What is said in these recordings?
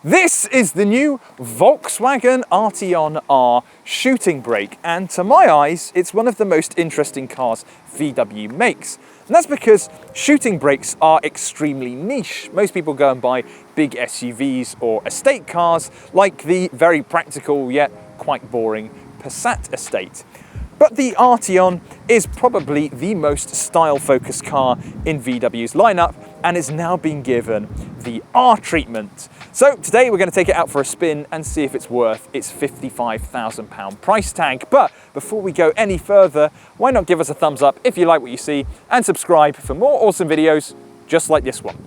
This is the new Volkswagen Arteon R Shooting Brake, and to my eyes, it's one of the most interesting cars VW makes. And that's because shooting brakes are extremely niche. Most people go and buy big SUVs or estate cars, like the very practical yet quite boring Passat estate. But the Arteon is probably the most style-focused car in VW's lineup and is now being given the R treatment. So today we're going to take it out for a spin and see if it's worth its £55,000 price tag. But before we go any further, why not give us a thumbs up if you like what you see and subscribe for more awesome videos just like this one.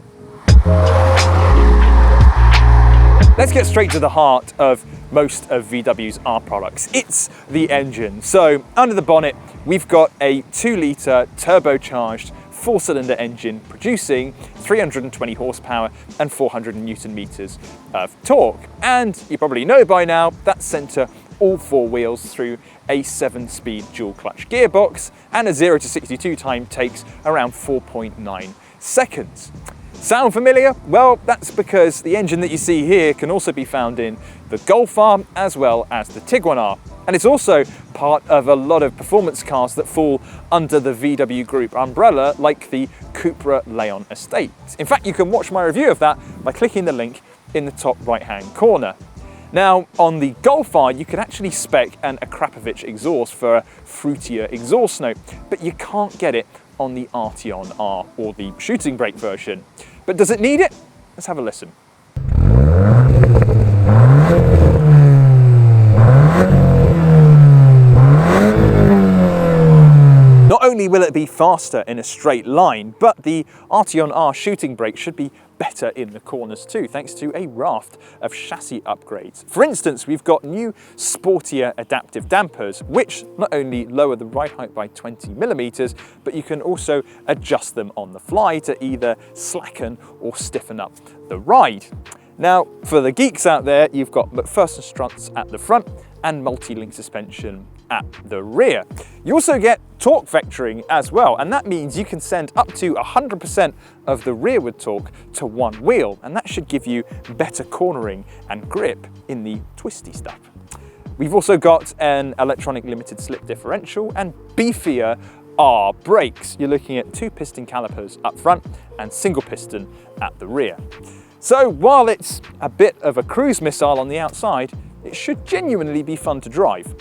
Let's get straight to the heart of most of VW's R products. It's the engine. So under the bonnet, we've got a 2-litre turbocharged 4-cylinder engine producing 320 horsepower and 400 Newton meters of torque. And you probably know by now that's sent to all 4 wheels through a 7-speed dual clutch gearbox, and a 0 to 62 time takes around 4.9 seconds. Sound familiar? Well, that's because the engine that you see here can also be found in the Golf R as well as the Tiguan R. And it's also part of a lot of performance cars that fall under the VW Group umbrella, like the Cupra Leon estate. In fact, you can watch my review of that by clicking the link in the top right-hand corner. Now, on the Golf R, you can actually spec an Akrapovic exhaust for a fruitier exhaust note, but you can't get it on the Arteon R or the shooting brake version. But does it need it? Let's have a listen. Not only will it be faster in a straight line, but the Arteon R shooting brake should be better in the corners too, thanks to a raft of chassis upgrades. For instance, we've got new sportier adaptive dampers, which not only lower the ride height by 20 millimeters, but you can also adjust them on the fly to either slacken or stiffen up the ride. Now, for the geeks out there, you've got McPherson struts at the front and multi-link suspension at the rear. You also get torque vectoring as well, and that means you can send up to 100% of the rearward torque to one wheel, and that should give you better cornering and grip in the twisty stuff. We've also got an electronic limited slip differential and beefier R brakes. You're looking at 2 piston calipers up front and single piston at the rear. So while it's a bit of a cruise missile on the outside, it should genuinely be fun to drive.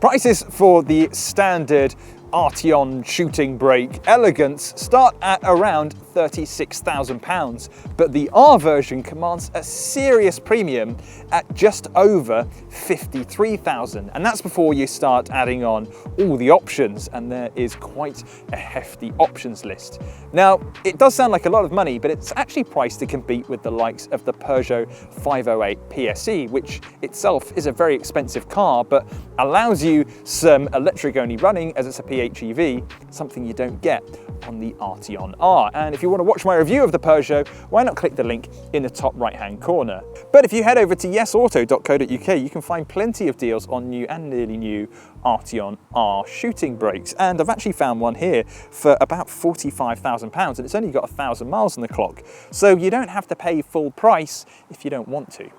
Prices for the standard Arteon shooting brake elegance start at around £36,000, but the R version commands a serious premium at just over £53,000, and that's before you start adding on all the options, and there is quite a hefty options list. Now, it does sound like a lot of money, but it's actually priced to compete with the likes of the Peugeot 508 PSE, which itself is a very expensive car, but allows you some electric-only running as it's a PHEV, something you don't get on the Arteon R. And if you want to watch my review of the Peugeot, why not click the link in the top right-hand corner. But if you head over to yesauto.co.uk, you can find plenty of deals on new and nearly new Arteon R shooting brakes. And I've actually found one here for about £45,000, and it's only got 1,000 miles on the clock. So you don't have to pay full price if you don't want to.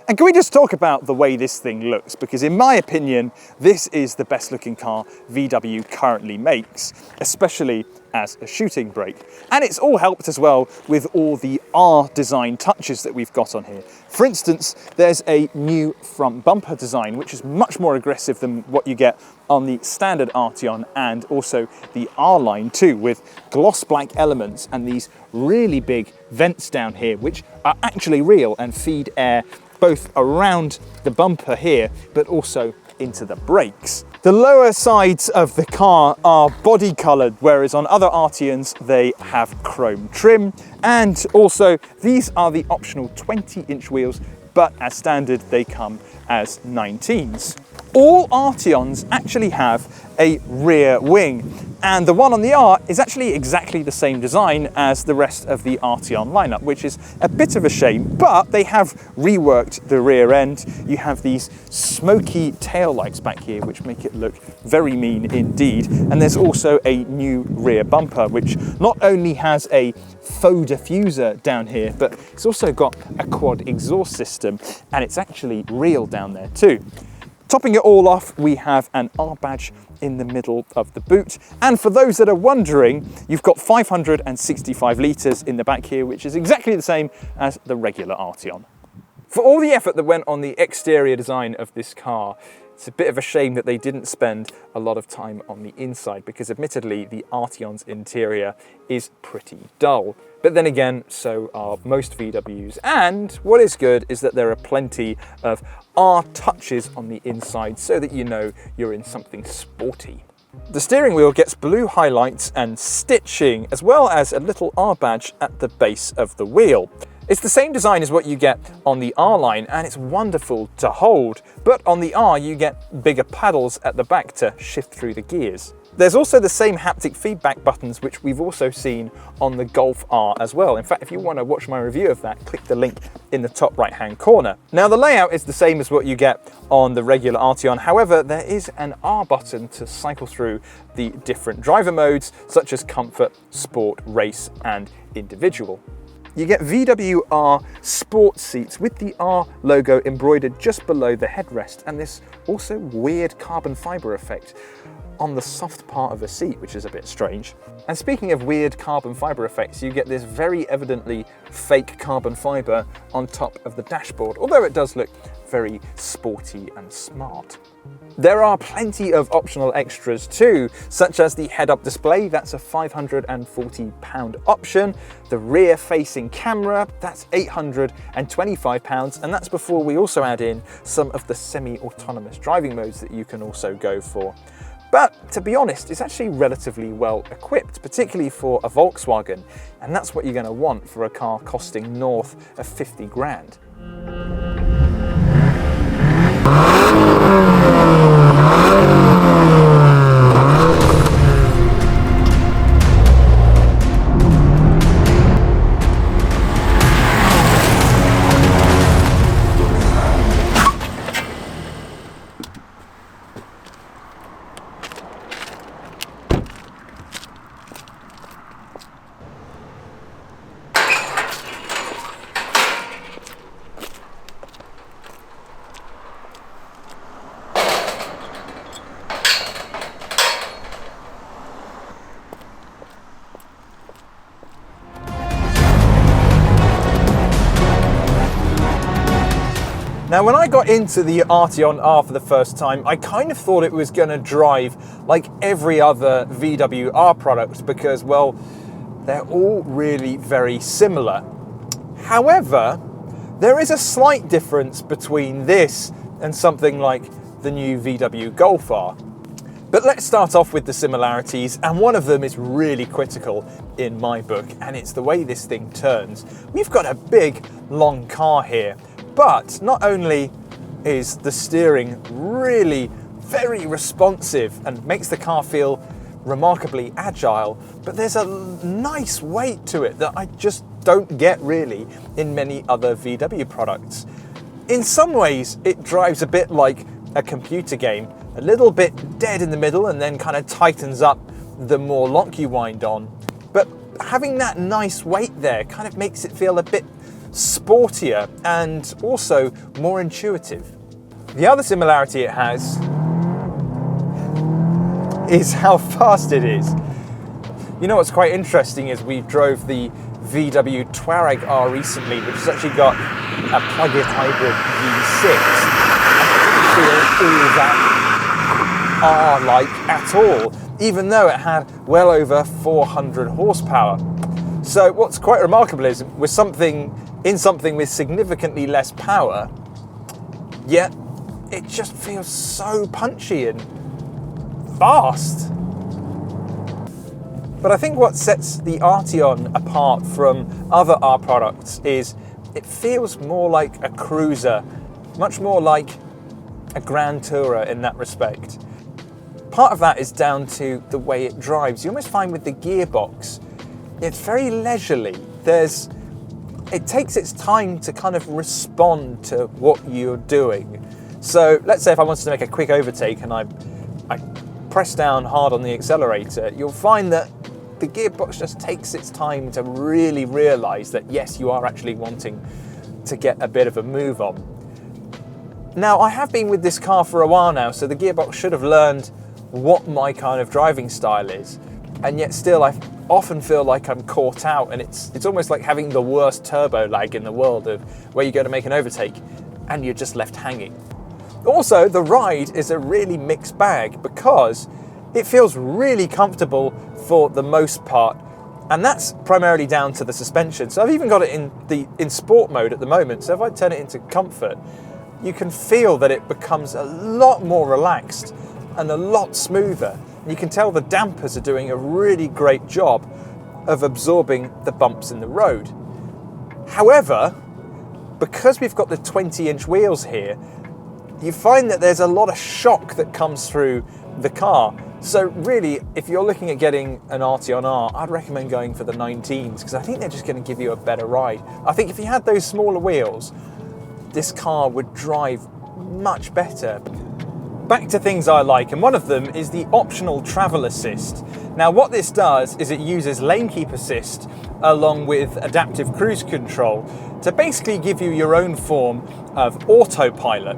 And can we just talk about the way this thing looks? Because in my opinion, this is the best looking car VW currently makes, especially as a shooting brake. And it's all helped as well with all the R design touches that we've got on here. For instance, there's a new front bumper design, which is much more aggressive than what you get on the standard Arteon and also the R line too, with gloss black elements and these really big vents down here, which are actually real and feed air both around the bumper here, but also into the brakes. The lower sides of the car are body colored, whereas on other Arteons, they have chrome trim. And also these are the optional 20-inch wheels, but as standard, they come as 19s. All Arteons actually have a rear wing, and the one on the R is actually exactly the same design as the rest of the Arteon lineup, which is a bit of a shame, but they have reworked the rear end. You have these smoky tail lights back here, which make it look very mean indeed. And there's also a new rear bumper, which not only has a faux diffuser down here, but it's also got a quad exhaust system, and it's actually real down there too. Topping it all off, we have an R badge in the middle of the boot. And for those that are wondering, you've got 565 litres in the back here, which is exactly the same as the regular Arteon. For all the effort that went on the exterior design of this car, it's a bit of a shame that they didn't spend a lot of time on the inside, because admittedly the Arteon's interior is pretty dull. But then again, so are most VWs. And what is good is that there are plenty of R touches on the inside so that you know you're in something sporty. The steering wheel gets blue highlights and stitching, as well as a little R badge at the base of the wheel. It's the same design as what you get on the R line, and it's wonderful to hold, but on the R you get bigger paddles at the back to shift through the gears. There's also the same haptic feedback buttons, which we've also seen on the Golf R as well. In fact, if you want to watch my review of that, click the link in the top right hand corner. Now the layout is the same as what you get on the regular Arteon, however there is an R button to cycle through the different driver modes, such as comfort, sport, race and individual. You get VW R sport seats with the R logo embroidered just below the headrest, and this also weird carbon fibre effect on the soft part of the seat, which is a bit strange. And speaking of weird carbon fibre effects, you get this very evidently fake carbon fibre on top of the dashboard, although it does look very sporty and smart. There are plenty of optional extras too, such as the head-up display, that's a £540 option, the rear-facing camera, that's £825, and that's before we also add in some of the semi-autonomous driving modes that you can also go for. But to be honest, it's actually relatively well equipped, particularly for a Volkswagen, and that's what you're going to want for a car costing north of 50 grand. Now, when I got into the Arteon R for the first time, I kind of thought it was going to drive like every other VW R product because, well, they're all really very similar. However, there is a slight difference between this and something like the new VW Golf R. But let's start off with the similarities, and one of them is really critical in my book, and it's the way this thing turns. We've got a big, long car here, but not only is the steering really very responsive and makes the car feel remarkably agile, but there's a nice weight to it that I just don't get really in many other VW products. In some ways, it drives a bit like a computer game, a little bit dead in the middle and then kind of tightens up the more lock you wind on. But having that nice weight there kind of makes it feel a bit sportier and also more intuitive. The other similarity it has is how fast it is. You know what's quite interesting is we drove the VW Touareg R recently, which has actually got a plug-in hybrid V6. I didn't feel all that R-like at all, even though it had well over 400 horsepower. So what's quite remarkable is with something with significantly less power, yet it just feels so punchy and fast. But I think what sets the Arteon apart from other R products is it feels more like a cruiser, much more like a grand tourer in that respect. Part of that is down to the way it drives. You almost find with the gearbox, it's very leisurely. It takes its time to kind of respond to what you're doing. So let's say if I wanted to make a quick overtake and I press down hard on the accelerator, you'll find that the gearbox just takes its time to really realise that yes, you are actually wanting to get a bit of a move on. Now, I have been with this car for a while now, so the gearbox should have learned what my kind of driving style is, and yet still I often feel like I'm caught out, and it's almost like having the worst turbo lag in the world, of where you go to make an overtake and you're just left hanging. Also, the ride is a really mixed bag because it feels really comfortable for the most part, and that's primarily down to the suspension. So I've even got it in sport mode at the moment, so if I turn it into comfort, you can feel that it becomes a lot more relaxed and a lot smoother. You can tell the dampers are doing a really great job of absorbing the bumps in the road. However, because we've got the 20-inch wheels here, you find that there's a lot of shock that comes through the car. So really, if you're looking at getting an Arteon R, I'd recommend going for the 19s, because I think they're just going to give you a better ride. I think if you had those smaller wheels, this car would drive much better. Back to things I like, and one of them is the optional travel assist. Now what this does is it uses lane keep assist along with adaptive cruise control to basically give you your own form of autopilot.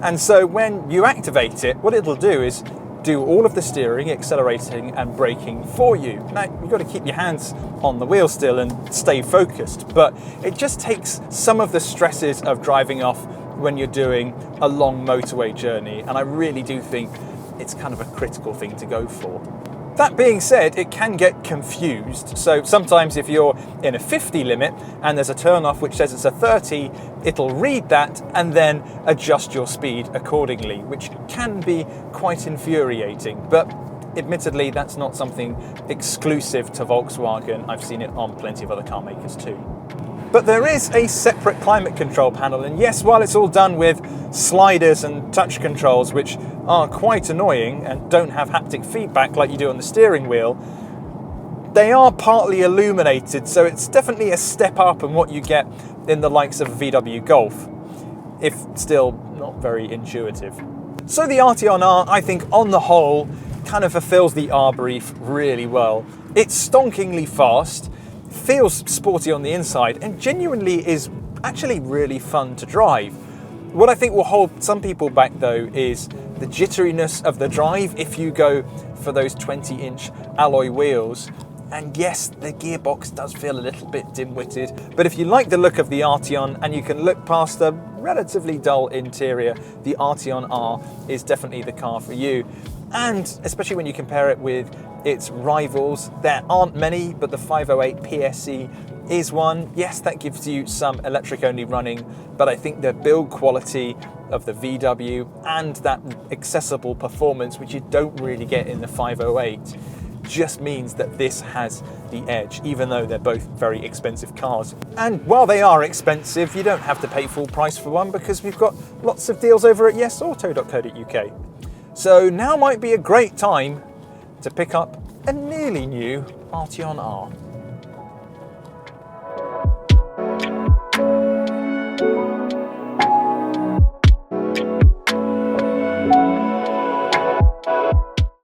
And so when you activate it, what it'll do is do all of the steering, accelerating and braking for you. Now, you've got to keep your hands on the wheel still and stay focused, but it just takes some of the stresses of driving off when you're doing a long motorway journey, and I really do think it's kind of a critical thing to go for. That being said, it can get confused. So sometimes if you're in a 50 limit and there's a turn off which says it's a 30, it'll read that and then adjust your speed accordingly, which can be quite infuriating. But admittedly, that's not something exclusive to Volkswagen. I've seen it on plenty of other car makers too. But there is a separate climate control panel, and yes, while it's all done with sliders and touch controls, which are quite annoying and don't have haptic feedback like you do on the steering wheel, they are partly illuminated, so it's definitely a step up in what you get in the likes of a VW Golf, if still not very intuitive. So the Arteon R, I think on the whole, kind of fulfills the R brief really well. It's stonkingly fast, feels sporty on the inside, and genuinely is actually really fun to drive. What I think will hold some people back though is the jitteriness of the drive if you go for those 20-inch alloy wheels. And yes, the gearbox does feel a little bit dim-witted, but if you like the look of the Arteon and you can look past the relatively dull interior, the Arteon R is definitely the car for you. And especially when you compare it with its rivals, there aren't many, but the 508 PSE is one. Yes, that gives you some electric-only running, but I think the build quality of the VW and that accessible performance, which you don't really get in the 508, just means that this has the edge, even though they're both very expensive cars. And while they are expensive, you don't have to pay full price for one, because we've got lots of deals over at yesauto.co.uk. So now might be a great time to pick up a nearly new Arteon R.